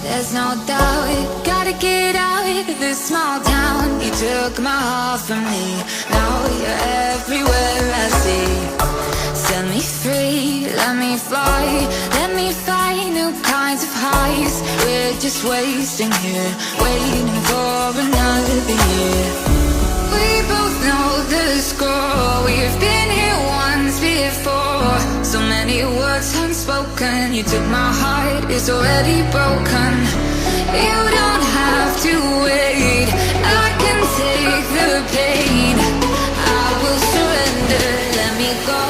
There's no doubt, gotta get out of this small town. You took my heart from me, now you're everywhere I see. Set me free, let me fly, let me find new kinds of highs. We're just wasting here, waiting for another year. We both know the score, we've been here once before. So many words unspoken, you took my heart, it's already broken. You don't have to wait, I can take the pain. I will surrender, let me go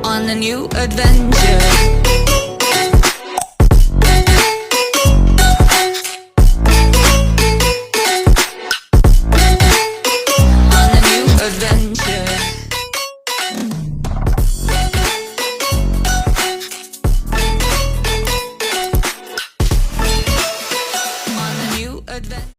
on a new adventure.